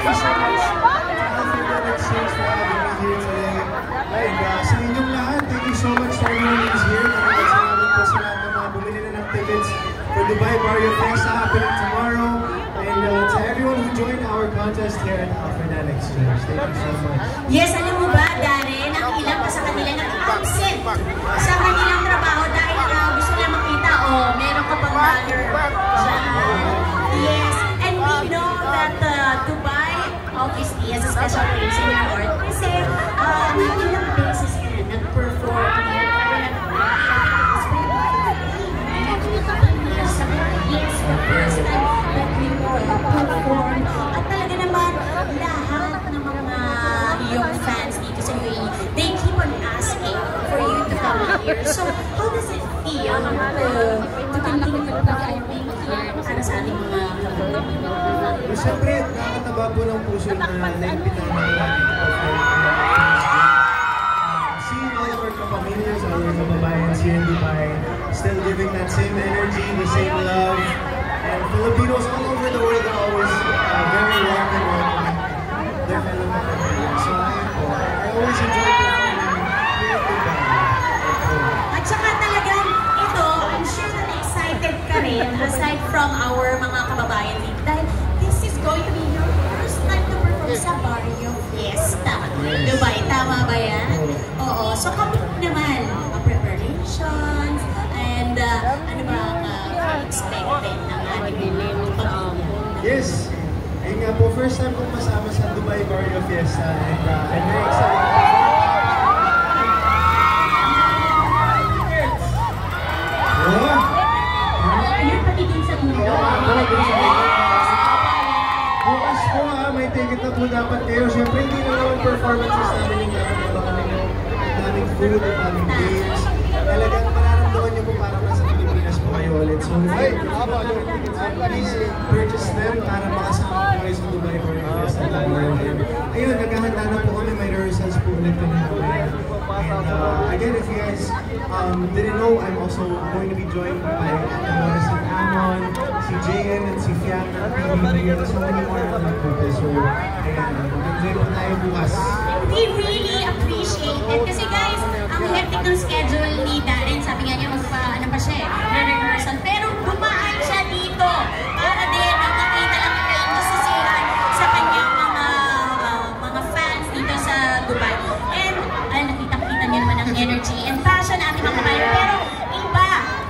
you so much, Alfred and Sings, for having me here today. And sa inyong lahat, thank you so much to everyone who's here. Maraming salamat po sa lahat ng mga bumili na ng tickets for Dubai Barrio Fiesta happening tomorrow. And to everyone who joined our contest here at Alfred and Exchange, thank you so much. Yes, alam mo ba, Darren, ang ilang pa sa kanila nag-absent sa kanilang trabaho dahil gusto nila makita, meron ka pang banner dyan. Yes, and we know that Dubai obviously has a special place in our heart kasi ilang beses ka na nag-perform here. Yes, the first time that we perform. At talaga naman, lahat ng mga iyong fans dito sa UAE, they keep on asking for you to come here. So, how does it feel to continue performing here para sa ating mga kapatid? Siyempre, nakakataba po ng puso na naimbitahan natin seeing all of our kapamilyas, all our kababayans here in Dubai, still giving that same energy, the same love. And Filipinos all over the world are always very warm and welcoming their fellow Filipinos. So I always enjoy performing here in Dubai. At saka talagang ito, I'm sure na excited ka rin aside from our mga kababayan dito dahil this is going to be your first time to perform sa Barrio Fiesta. Dubai, tama ba yan? Oo. So kapit naman mga preparations and ano ba expected ng ating pamilya? Yes. Ayun nga po, first time kong masama sa Dubai Barrio Fiesta and I'm very excited. Ayun pati din sa mundo. Bukas po may ticket na po dapat kayo. Siyempre hindi na naman performances namin yung daming food at daming games. Talagang mararamdaman niyo po parang nasa Pilipinas po kayo ulit. So please purchase them para makasama po kayo sa Dubai Barrio Fiesta. Ayun, naghahanda na po kami. May rehearsals po ulit kami namin. And again, if you guys didn't know, I'm also going to be joined by si Amon, si JN, and si Fiona, and so many more of them po. So, ayan, mag-enjoy po tayo bukas. We really appreciate it kasi guys, ang hectic ng schedule ni Darren, sabi nga niya ano pa siya re-rehearsal, pero dumaan siya dito para din makita lang yung nasisihan sa kanyang mga fans dito sa Dubai. And nakita-kita niyo naman ang energy and passion natin mga kabayan, pero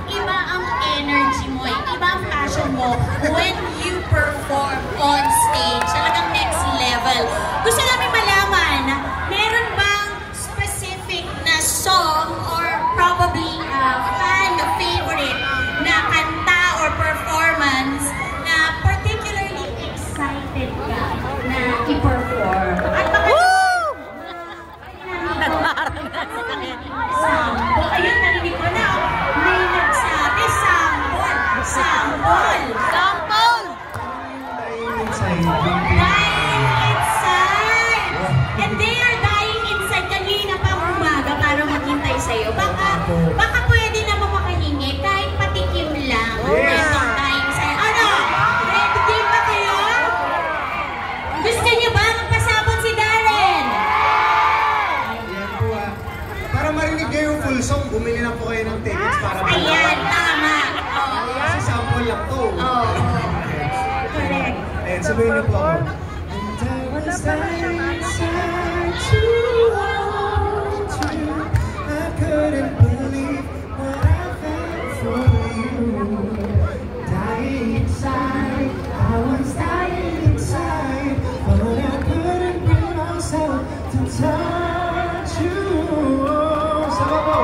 iba ang energy mo, iba ang passion mo when you perform on stage. Talagang next level. Gusto namin malaman, meron bang specific na song or probably fan favorite na kanta or performance na particularly excited ka na i-perform? At sample. Ayun, narinig ko na. May nagsabi, sample. Sample. Sample. Dying inside. And they are dying inside. Kanina pa umaga para maghintay sa'yo. Baka pwede naman makahingi kahit patikim lang. Itong dying inside. Ano? Ready game ba kayo? Gusto niyo ba magpasabot si Darren? Ayan po para marinig niyo yung full song, bumili na po kayo ng tickets para Ayan, tama. Kasi sample lang to. Correct. Ayan, sabihin niyo po ako. And I was dying inside to hold you. I couldn't believe what I felt for you. Dying inside, I was dying inside, but I couldn't bring myself to touch you. Sama po.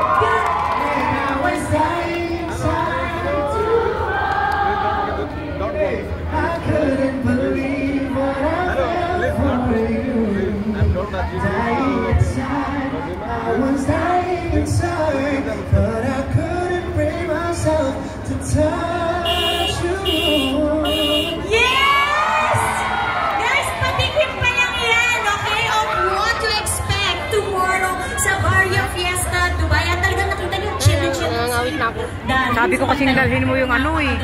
And I was dying inside to hold you. I couldn't believe what I felt for you. Dying inside, I was dying inside, but I couldn't bring myself to touch you. Yes! Guys, patikim pa lang yan, okay? Of what to expect tomorrow sa Barrio Fiesta, Dubai. At talagang nakita niyo, chill-chill. Nangangawit na ako. Sabi ko kasing dalhin mo yung ano eh.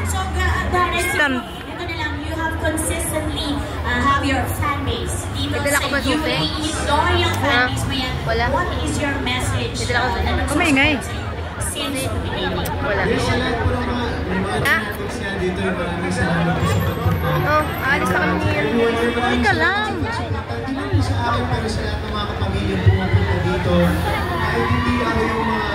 So, Darren, ito na lang, you have to consistently have your fan base dito May dala sa ka ba susi? UAE? Loyal fan base mo yan. Wala. What is your message? May dala ka susi? Na nagsusupport Kumaingay. sa'yo since the beginning? Wala. Yes, sa lahat po ng mga fanatics niya dito, maraming salamat po sa pagpunta. Oh, aalis na kami here. Hindi ka lang. Hindi lang sa akin, pero sa lahat ng mga kapamilya pumupunta dito. Kahit hindi ako yung mga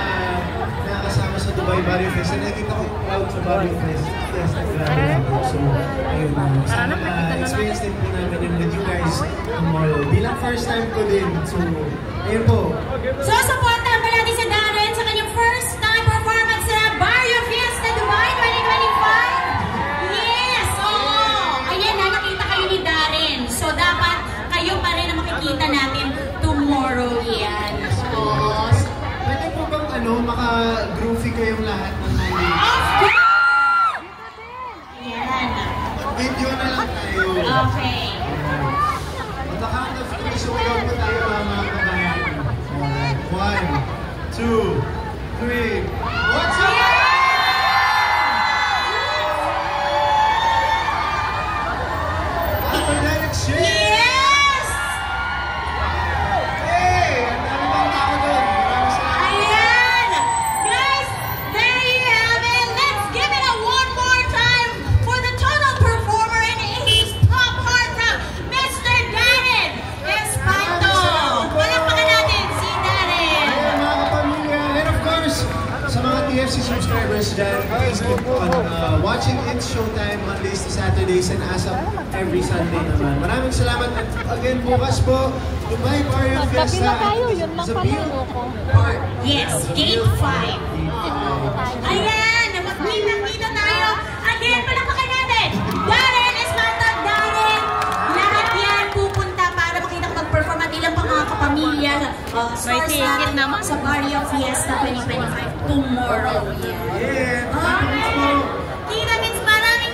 nakakasama sa Dubai Barrio Fest, nakikita ko yung crowd sa Barrio Fest. Yes, grabe ako. So, ayun. Sana experience din po namin yun with you guys tomorrow. Bilang first time ko din. So, ayun po. So, supportahan pa natin si Darren sa kanyang first time performance sa Barrio Fiesta Dubai 2025. Yes! Oh! Ayan na, nakita kayo ni Darren. So, dapat kayo pa rin ang makikita natin tomorrow yan. So, Pwede po bang maka-groovy kayong lahat ng mga of course! Ayan. video na lang tayo. Okay. On the count of 3, sumayaw po tayo mga kabayan. 1, 2, 3. What's up? After that exchange. Yes! Hey! Ang dami bang tao doon. Maraming salamat. Ayan! Guys, there you have it. Let's give it a one more time for the total performer in his top heartthrob, Mr. Darren Espanto. Palakpakan natin si Darren. Ayan mga kapamilya. And of course, sa mga TFC subscribers dyan, please keep on watching It's Showtime Mondays to Saturdays and ASAP every Sunday naman. Maraming salamat. At again, bukas po, Dubai Barrio Fiesta. na tayo, yun lang pala, loko. Yes, Gate 5. Ayan, magkita tayo. Again, palakpakan natin. Darren Espanto, Darren. Lahat yan pupunta para makita ko mag-perform at ilang pang mga kapamilya. Stars natin naman sa Barrio Fiesta 2025 tomorrow. Yeah. Alright. Kita Mins, maraming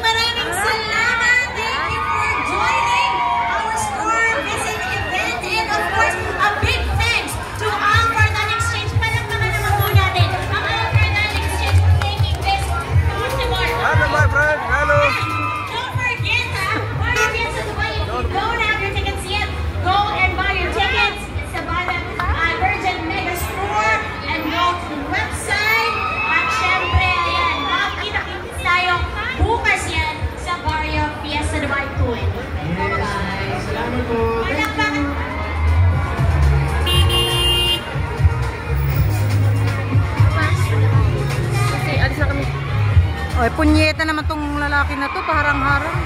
salamat. Thank you for joining our Star Visit event. And of course, a big thanks to Alvardan Exchange. Palakpakan naman po natin ang Alvardan Exchange for making this possible. Hello, my friend. Hello. Don't forget, Barrio Fiesta Dubai. If you don't have your tickets yet, go and buy your tickets. It's the Virgin Mega Store and go to the website. At syempre, ayan, makikita-kita tayo bukas yan sa Barrio Fiesta Dubai 2. Yes. Salamat po. Palakpakan. Okay, alis na kami. Ay, punyeta naman tong lalaki na to, paharang-harang.